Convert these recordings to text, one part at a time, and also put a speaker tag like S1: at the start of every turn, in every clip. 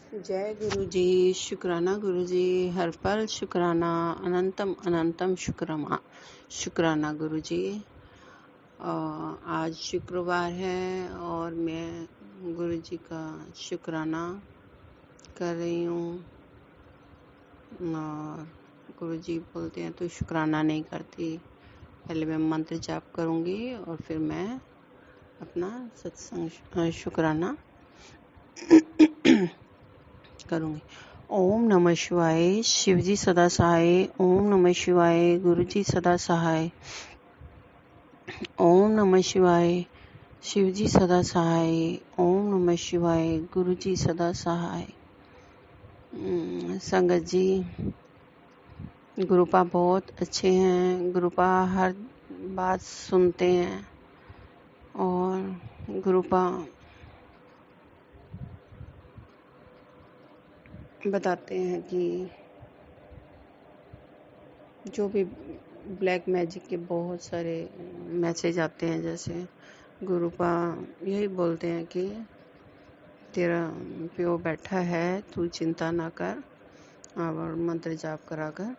S1: जय गुरु जी। शुक्राना गुरु जी, हर पल शुक्राना, अनंतम अनंतम शुक्राना गुरु जी। आज शुक्रवार है और मैं गुरु जी का शुक्राना कर रही हूँ। और गुरु जी बोलते हैं तो शुक्राना नहीं करती। पहले मैं मंत्र जाप करूँगी और फिर मैं अपना सत्संग शुक्राना करूँगी। ओम नमः शिवाय, शिव जी सदा सहाय। ओम नमः शिवाय, गुरु जी सदा सहाय। ओम नमः शिवाय, शिव जी सदा सहाय। ओम नमः शिवाय, गुरु जी सदा सहाय। संगत जी, गुरुपा बहुत अच्छे हैं। गुरुपा हर बात सुनते हैं और गुरुपा बताते हैं कि जो भी ब्लैक मैजिक के बहुत सारे मैसेज आते हैं, जैसे गुरुपा यही बोलते हैं कि तेरा प्यो बैठा है, तू चिंता ना कर और मंत्र जाप करा कर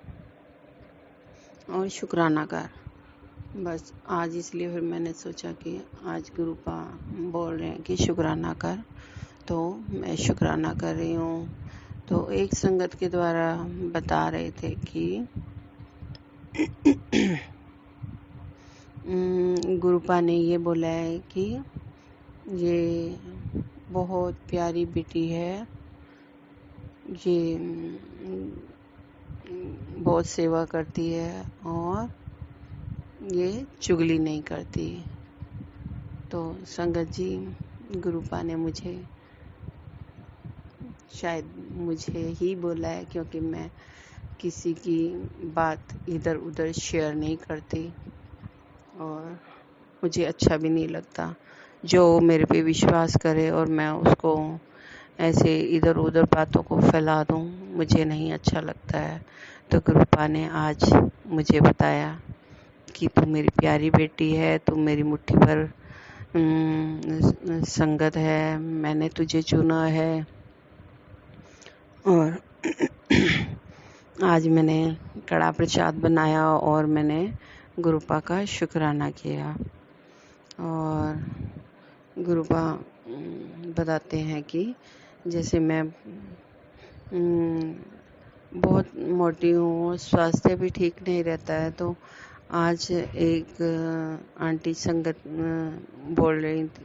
S1: और शुक्राना कर। बस आज इसलिए फिर मैंने सोचा कि आज गुरुपा बोल रहे हैं कि शुक्राना कर, तो मैं शुक्राना कर रही हूँ। तो एक संगत के द्वारा बता रहे थे कि गुरुपा ने ये बोला है कि ये बहुत प्यारी बेटी है, ये बहुत सेवा करती है और ये चुगली नहीं करती। तो संगत जी, गुरुपा ने मुझे शायद मुझे ही बोला है, क्योंकि मैं किसी की बात इधर उधर शेयर नहीं करती और मुझे अच्छा भी नहीं लगता। जो मेरे पे विश्वास करे और मैं उसको ऐसे इधर उधर बातों को फैला दूं, मुझे नहीं अच्छा लगता है। तो गुरुपा ने आज मुझे बताया कि तू मेरी प्यारी बेटी है, तू मेरी मुट्ठी भर संगत है, मैंने तुझे चुना है। और आज मैंने कड़ा प्रसाद बनाया और मैंने गुरुपा का शुक्राना किया। और गुरुपा बताते हैं कि जैसे मैं बहुत मोटी हूँ, स्वास्थ्य भी ठीक नहीं रहता है, तो आज एक आंटी संगत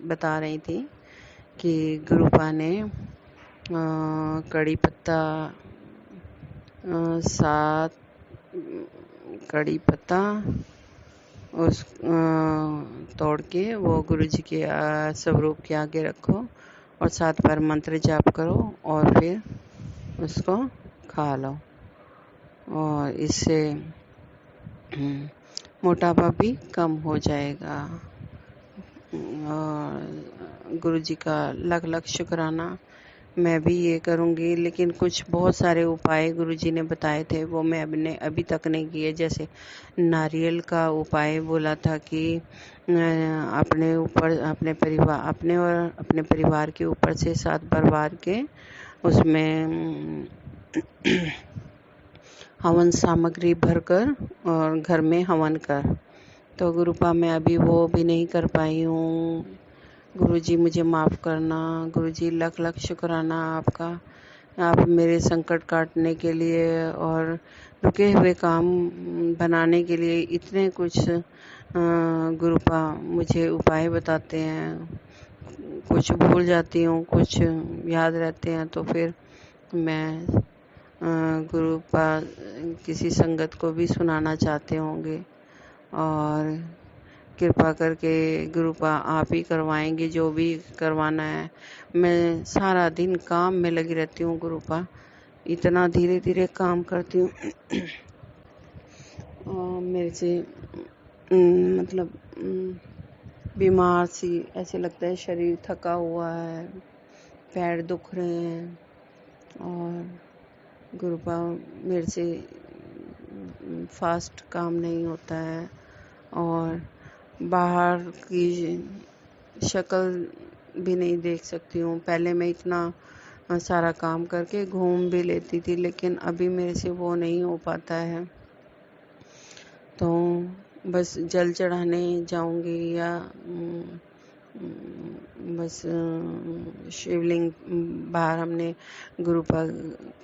S1: बता रही थी कि गुरुपा ने कड़ी पत्ता 7 कड़ी पत्ता उस तोड़ के वो गुरुजी के स्वरूप के आगे रखो और 7 बार मंत्र जाप करो और फिर उसको खा लो, और इससे मोटापा भी कम हो जाएगा। और गुरुजी का लख लख शुक्राना। मैं भी ये करूँगी, लेकिन कुछ बहुत सारे उपाय गुरुजी ने बताए थे, वो मैं अभी तक नहीं किए। जैसे नारियल का उपाय बोला था कि अपने ऊपर अपने परिवार के ऊपर से 7 बार वार के उसमें हवन सामग्री भरकर और घर में हवन कर। तो गुरुपा मैं अभी वो भी नहीं कर पाई हूँ। गुरुजी मुझे माफ़ करना। गुरुजी लख लख शुक्राना आपका, आप मेरे संकट काटने के लिए और रुके हुए काम बनाने के लिए इतने कुछ गुरुपा मुझे उपाय बताते हैं। कुछ भूल जाती हूँ, कुछ याद रहते हैं, तो फिर मैं गुरुपा किसी संगत को भी सुनाना चाहते होंगे। और कृपा करके गुरुपा आप ही करवाएंगे जो भी करवाना है। मैं सारा दिन काम में लगी रहती हूँ गुरुपा, इतना धीरे धीरे काम करती हूँ मेरे से मतलब बीमार सी ऐसे लगता है, शरीर थका हुआ है, पैर दुख रहे हैं। और गुरुपा मेरे से फास्ट काम नहीं होता है और बाहर की शक्ल भी नहीं देख सकती हूँ। पहले मैं इतना सारा काम करके घूम भी लेती थी, लेकिन अभी मेरे से वो नहीं हो पाता है। तो बस जल चढ़ाने जाऊंगी या बस शिवलिंग बाहर हमने गुरुपा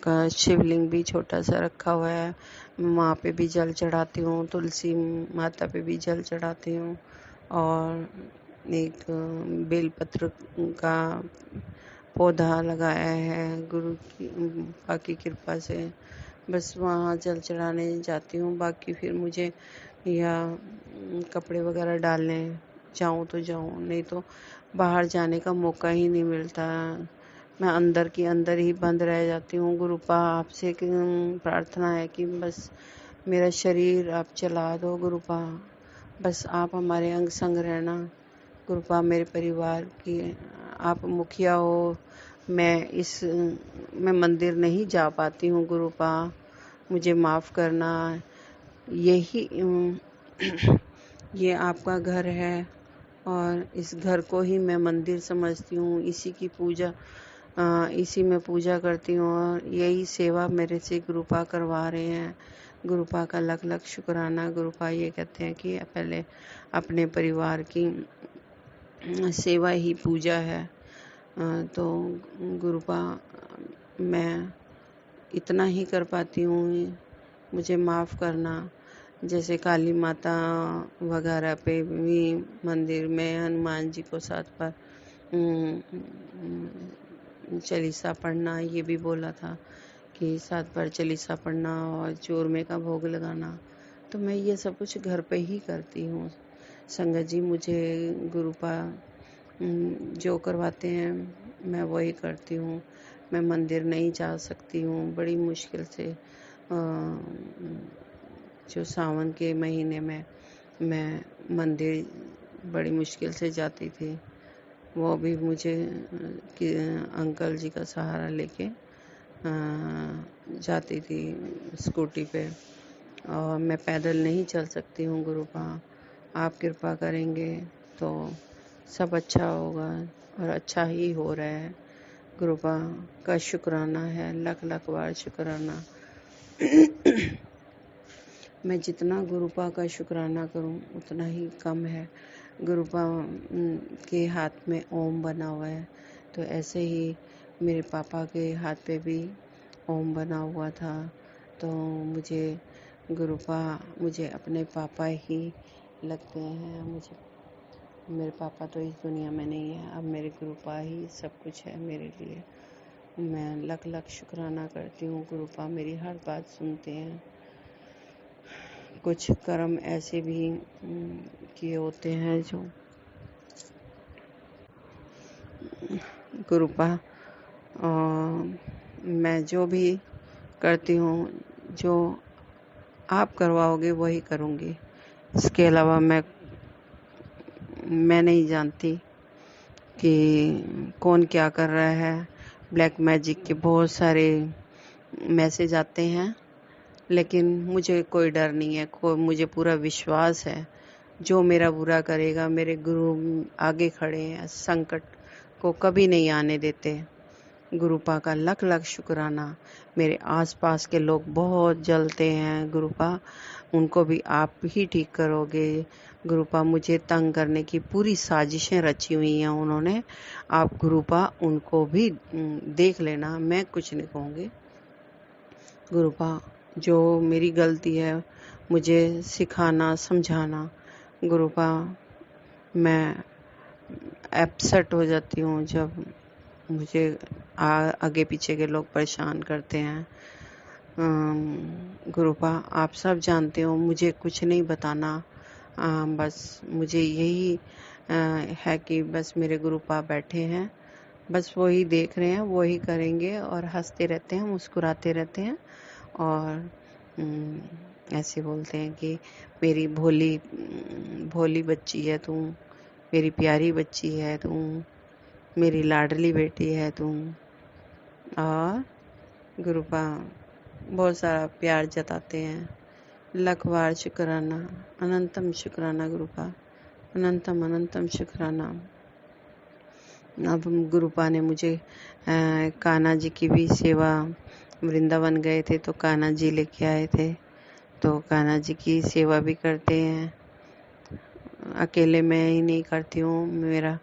S1: का शिवलिंग भी छोटा सा रखा हुआ है, वहाँ पे भी जल चढ़ाती हूँ, तुलसी माता पे भी जल चढ़ाती हूँ, और एक बेलपत्र का पौधा लगाया है गुरु की कृपा से। बस वहाँ जल चढ़ाने जाती हूँ। बाकी फिर मुझे या कपड़े वगैरह डालने जाऊँ तो जाऊँ, नहीं तो बाहर जाने का मौका ही नहीं मिलता। मैं अंदर की अंदर ही बंद रह जाती हूँ। गुरुपा आपसे प्रार्थना है कि बस मेरा शरीर आप चला दो गुरुपा, बस आप हमारे अंग संग रहना गुरुपा। मेरे परिवार की आप मुखिया हो। मैं मंदिर नहीं जा पाती हूँ गुरुपा, मुझे माफ़ करना। यही ये आपका घर है और इस घर को ही मैं मंदिर समझती हूँ, इसी की पूजा इसी में पूजा करती हूँ, और यही सेवा मेरे से गुरुपा करवा रहे हैं। गुरुपा का लख लख शुक्राना। गुरुपा ये कहते हैं कि पहले अपने परिवार की सेवा ही पूजा है। तो गुरुपा मैं इतना ही कर पाती हूँ, मुझे माफ़ करना। जैसे काली माता वगैरह पे भी मंदिर में हनुमान जी को 7 बार चालीसा पढ़ना, ये भी बोला था कि 7 बार चालीसा पढ़ना और चूरमे का भोग लगाना। तो मैं ये सब कुछ घर पे ही करती हूँ। संगत जी मुझे गुरुपा जो करवाते हैं मैं वही करती हूँ। मैं मंदिर नहीं जा सकती हूँ, बड़ी मुश्किल से। जो सावन के महीने में मैं मंदिर बड़ी मुश्किल से जाती थी, वो भी मुझे अंकल जी का सहारा लेके जाती थी स्कूटी पे, और मैं पैदल नहीं चल सकती हूँ गुरुपा। आप कृपा करेंगे तो सब अच्छा होगा, और अच्छा ही हो रहा है। गुरुपा का शुक्राना है, लख लख बार शुक्राना। मैं जितना गुरुपा का शुक्राना करूं उतना ही कम है। गुरुपा के हाथ में ओम बना हुआ है, तो ऐसे ही मेरे पापा के हाथ पे भी ओम बना हुआ था। तो मुझे गुरुपा मुझे अपने पापा ही लगते हैं। मेरे पापा तो इस दुनिया में नहीं है, अब मेरे गुरुपा ही सब कुछ है मेरे लिए। मैं लख लख शुक्राना करती हूँ। गुरुपा मेरी हर बात सुनते हैं। कुछ कर्म ऐसे भी किए होते हैं जो गुरुपा मैं जो भी करती हूँ, जो आप करवाओगे वही करूँगी। इसके अलावा मैं नहीं जानती कि कौन क्या कर रहा है। ब्लैक मैजिक के बहुत सारे मैसेज आते हैं, लेकिन मुझे कोई डर नहीं है। मुझे पूरा विश्वास है, जो मेरा बुरा करेगा मेरे गुरु आगे खड़े हैं, संकट को कभी नहीं आने देते। गुरुपा का लख लख शुक्राना। मेरे आसपास के लोग बहुत जलते हैं गुरुपा, उनको भी आप ही ठीक करोगे। गुरुपा मुझे तंग करने की पूरी साजिशें रची हुई हैं उन्होंने। आप गुरुपा उनको भी देख लेना, मैं कुछ नहीं कहूँगी। गुरुपा जो मेरी गलती है मुझे सिखाना समझाना। गुरुपा मैं अपसेट हो जाती हूँ जब मुझे आगे पीछे के लोग परेशान करते हैं। गुरुपा आप सब जानते हो, मुझे कुछ नहीं बताना। बस मुझे यही है कि बस मेरे गुरुपा बैठे हैं, बस वही देख रहे हैं, वही करेंगे, और हंसते रहते हैं, मुस्कुराते रहते हैं, और ऐसे बोलते हैं कि मेरी भोली बच्ची है तू, मेरी प्यारी बच्ची है तू, मेरी लाडली बेटी है तू। और गुरुपा बहुत सारा प्यार जताते हैं। लख बार शुक्राना, अनंतम शुक्राना गुरुपा, अनंतम अनंतम शुक्राना। अब गुरुपा ने मुझे कान्हा जी की भी सेवा, वृंदावन गए थे तो कान्हा जी लेके आए थे, तो कान्हा जी की सेवा भी करते हैं। अकेले मैं ही नहीं करती हूँ, मेरा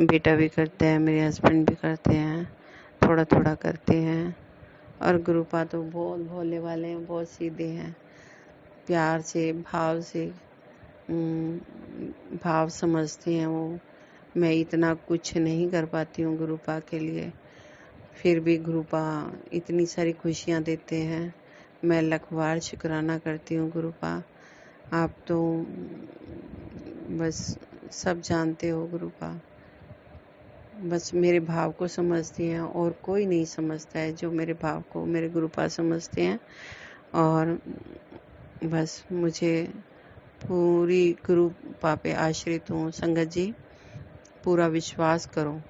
S1: बेटा भी करता है, मेरे हस्बैंड भी करते हैं, थोड़ा थोड़ा करते हैं। और गुरुपा तो बहुत भोले वाले हैं, बहुत सीधे हैं, प्यार से भाव समझते हैं वो। मैं इतना कुछ नहीं कर पाती हूँ गुरुपा के लिए, फिर भी गुरुपा इतनी सारी खुशियाँ देते हैं। मैं लखवार शुक्राना करती हूँ गुरुपा। आप तो बस सब जानते हो गुरुपा, बस मेरे भाव को समझती हैं और कोई नहीं समझता है जो मेरे भाव को मेरे गुरुपा समझते हैं। और बस मुझे पूरी गुरुपा पे आश्रित हूँ। संगत जी, पूरा विश्वास करो,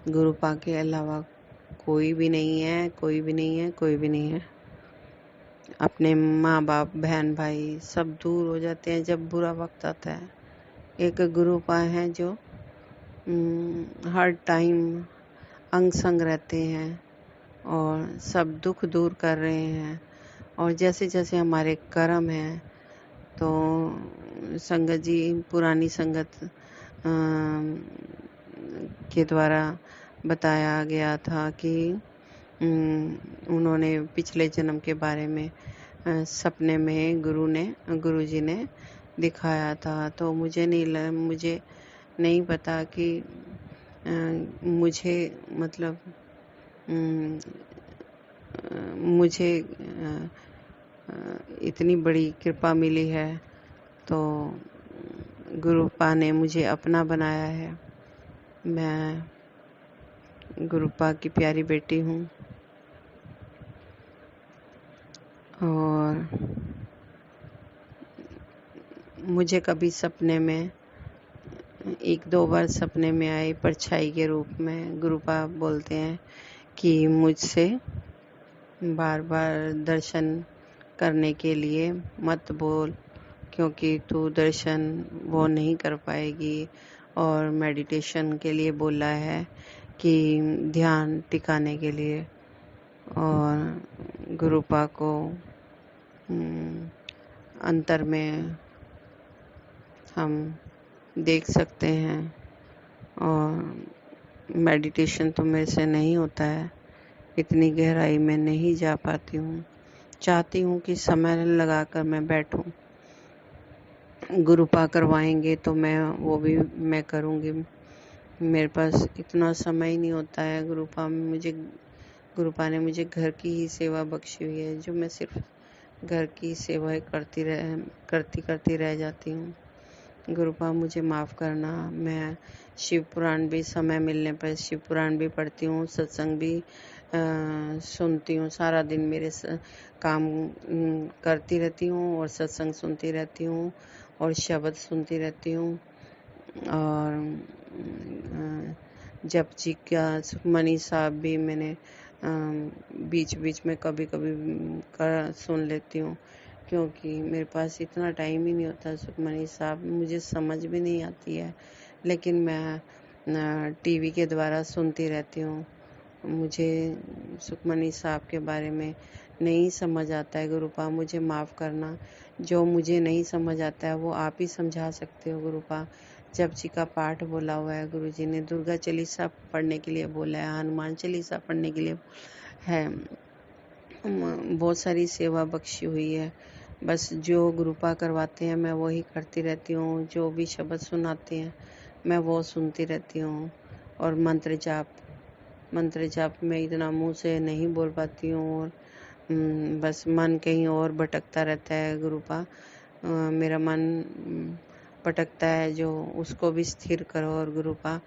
S1: गुरुपा के अलावा कोई भी नहीं है, कोई भी नहीं है, कोई भी नहीं है। अपने माँ बाप, बहन भाई सब दूर हो जाते हैं जब बुरा वक्त आता है। एक गुरुपा है जो हर टाइम अंग संग रहते हैं और सब दुख दूर कर रहे हैं। और जैसे जैसे हमारे कर्म हैं, तो संगत जी, पुरानी संगत के द्वारा बताया गया था कि उन्होंने पिछले जन्म के बारे में सपने में गुरुजी ने दिखाया था। तो मुझे नहीं पता कि मुझे मतलब मुझे इतनी बड़ी कृपा मिली है, तो गुरुपा ने मुझे अपना बनाया है। मैं गुरुपा की प्यारी बेटी हूँ और मुझे कभी सपने में, एक दो बार सपने में आई परछाई के रूप में। गुरुपा बोलते हैं कि मुझसे बार बार दर्शन करने के लिए मत बोल, क्योंकि तू दर्शन वो नहीं कर पाएगी। और मेडिटेशन के लिए बोला है कि ध्यान टिकाने के लिए। और गुरुपा को अंतर में हम देख सकते हैं और मेडिटेशन तो मेरे से नहीं होता है, इतनी गहराई में नहीं जा पाती हूँ। चाहती हूँ कि समय लगाकर मैं बैठूं। गुरुपा करवाएंगे तो मैं करूँगी। मेरे पास इतना समय ही नहीं होता है। गुरुपा ने मुझे घर की ही सेवा बख्शी हुई है, जो मैं सिर्फ घर की सेवा करती रह जाती हूँ। गुरुपा मुझे माफ़ करना। मैं शिव पुराण भी समय मिलने पर शिव पुराण भी पढ़ती हूँ, सत्संग भी सुनती हूँ। सारा दिन मेरे काम करती रहती हूँ और सत्संग सुनती रहती हूँ और शब्द सुनती रहती हूँ। और जप जी का सुखमनी साहब भी मैंने बीच बीच में कभी सुन लेती हूँ, क्योंकि मेरे पास इतना टाइम ही नहीं होता। सुखमनी साहब मुझे समझ भी नहीं आती है, लेकिन मैं टीवी के द्वारा सुनती रहती हूँ। मुझे सुखमनी साहब के बारे में नहीं समझ आता है। गुरुपा मुझे माफ़ करना, जो मुझे नहीं समझ आता है वो आप ही समझा सकते हो गुरुपा। जप जी का पाठ बोला हुआ है गुरुजी ने, दुर्गा चालीसा पढ़ने के लिए बोला है, हनुमान चालीसा पढ़ने के लिए है, बहुत सारी सेवा बख्शी हुई है। बस जो गुरुपा करवाते हैं मैं वही करती रहती हूँ, जो भी शब्द सुनाते हैं मैं वो सुनती रहती हूँ। और मंत्र जाप में इतना मुंह से नहीं बोल पाती हूँ और बस मन कहीं और भटकता रहता है गुरुपा। मेरा मन भटकता है, जो उसको भी स्थिर करो। और गुरुपा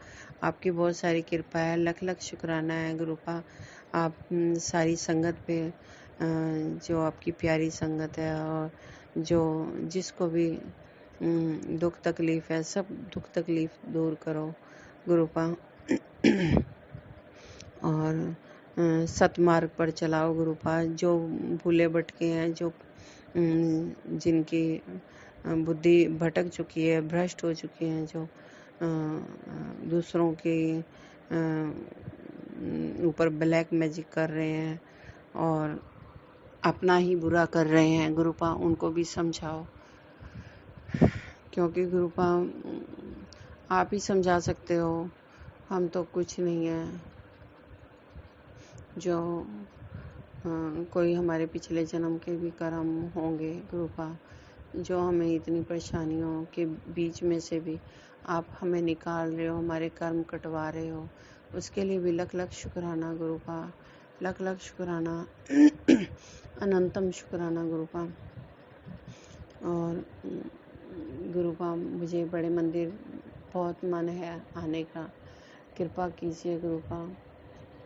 S1: आपकी बहुत सारी कृपा है, लख लख शुक्राना है गुरुपा। आप सारी संगत पे, जो आपकी प्यारी संगत है और जो जिसको भी दुख तकलीफ है, सब दुख तकलीफ दूर करो गुरुपा। और सतमार्ग पर चलाओ गुरुपा। जो भूले भटके हैं, जो जिनकी बुद्धि भटक चुकी है, भ्रष्ट हो चुकी है, जो दूसरों के ऊपर ब्लैक मैजिक कर रहे हैं और अपना ही बुरा कर रहे हैं, गुरुपा उनको भी समझाओ, क्योंकि गुरुपा आप ही समझा सकते हो, हम तो कुछ नहीं है। जो कोई हमारे पिछले जन्म के भी कर्म होंगे गुरुपा, जो हमें इतनी परेशानियों के बीच में से भी आप हमें निकाल रहे हो, हमारे कर्म कटवा रहे हो, उसके लिए भी लख लख शुक्राना गुरुपा, लख लख शुक्राना अनंतम शुक्राना गुरुपा। और गुरुपा मुझे बड़े मंदिर बहुत मन है आने का, कृपा कीजिए गुरुपा।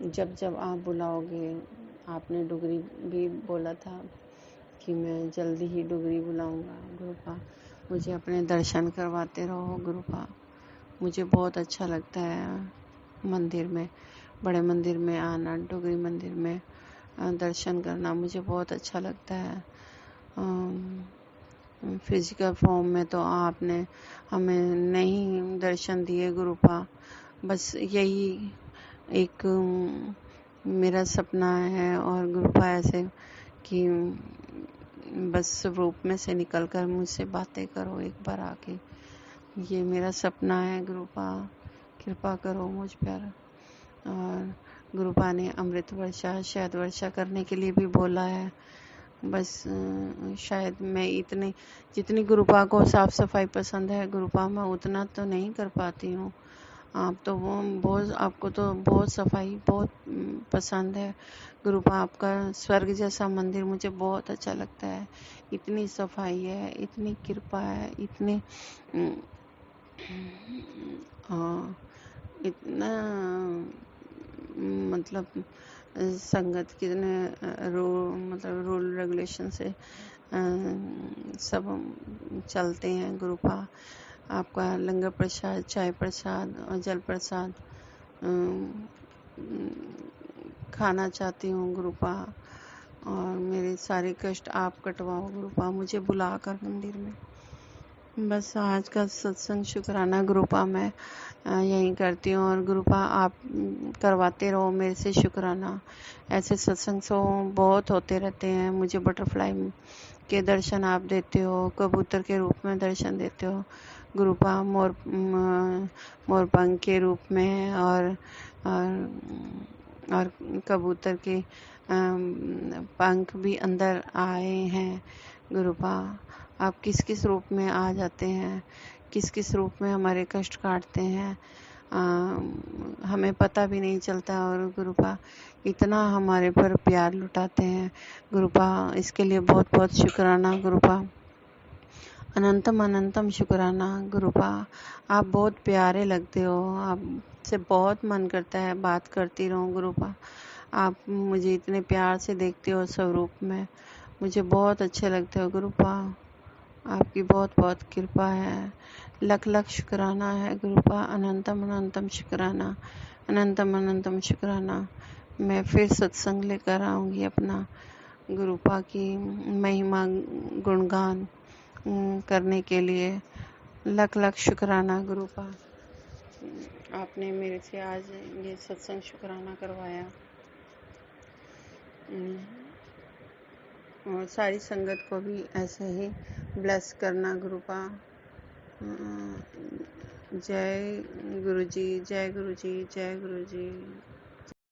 S1: जब जब आप बुलाओगे, आपने डुगरी भी बोला था कि मैं जल्दी ही डुगरी बुलाऊंगा गुरुपा, मुझे अपने दर्शन करवाते रहो गुरुपा। मुझे बहुत अच्छा लगता है मंदिर में, बड़े मंदिर में आना, डुगरी मंदिर में दर्शन करना मुझे बहुत अच्छा लगता है। फिजिकल फॉर्म में तो आपने हमें नहीं दर्शन दिए गुरुपा, बस यही एक मेरा सपना है। और गुरुपा ऐसे कि बस रूप में से निकलकर मुझसे बातें करो एक बार आके, ये मेरा सपना है गुरुपा, कृपा करो मुझ पर। और गुरुपा ने अमृत वर्षा, शहद वर्षा करने के लिए भी बोला है, बस शायद मैं इतनी जितनी गुरुपा को साफ सफाई पसंद है गुरुपा, मैं उतना तो नहीं कर पाती हूँ। आप तो वो बहुत, आपको तो बहुत सफाई बहुत पसंद है गुरुपा, आपका स्वर्ग जैसा मंदिर मुझे बहुत अच्छा लगता है। इतनी सफाई है, इतनी कृपा है, इतनी इतना मतलब संगत कितने रूल रेगुलेशन से सब चलते हैं गुरुपा। आपका लंगर प्रसाद, चाय प्रसाद और जल प्रसाद खाना चाहती हूँ गुरुपा, और मेरे सारे कष्ट आप कटवाओ गुरुपा, मुझे बुला कर मंदिर में। बस आज का सत्संग शुक्राना गुरुपा मैं यहीं करती हूँ। और गुरुपा आप करवाते रहो मेरे से शुक्राना, ऐसे सत्संग सो बहुत होते रहते हैं। मुझे बटरफ्लाई के दर्शन आप देते हो, कबूतर के रूप में दर्शन देते हो गुरुपा, मोरपंख के रूप में और कबूतर के पंख भी अंदर आए हैं गुरुपा। आप किस किस रूप में आ जाते हैं, किस किस रूप में हमारे कष्ट काटते हैं, हमें पता भी नहीं चलता। और गुरुपा इतना हमारे पर प्यार लुटाते हैं गुरुपा, इसके लिए बहुत बहुत शुक्राना गुरुपा, अनंतम अनंतम शुक्राना गुरुपा। आप बहुत प्यारे लगते हो, आपसे बहुत मन करता है बात करती रहूं गुरुपा। आप मुझे इतने प्यार से देखते हो स्वरूप में, मुझे बहुत अच्छे लगते हो गुरुपा। आपकी बहुत बहुत कृपा है, लख लख शुक्राना है गुरुपा, अनंतम अनंतम शुक्राना, अनंतम अनंतम शुक्राना। मैं फिर सत्संग लेकर आऊँगी अपना, गुरुपा की महिमा गुणगान करने के लिए लख लख शुक्राना गुरुपा। आपने मेरे से आज ये सत्संग शुक्राना करवाया, और सारी संगत को भी ऐसे ही ब्लेस करना गुरुपा। जय गुरु जी, जय गुरु जी, जय गुरु जी।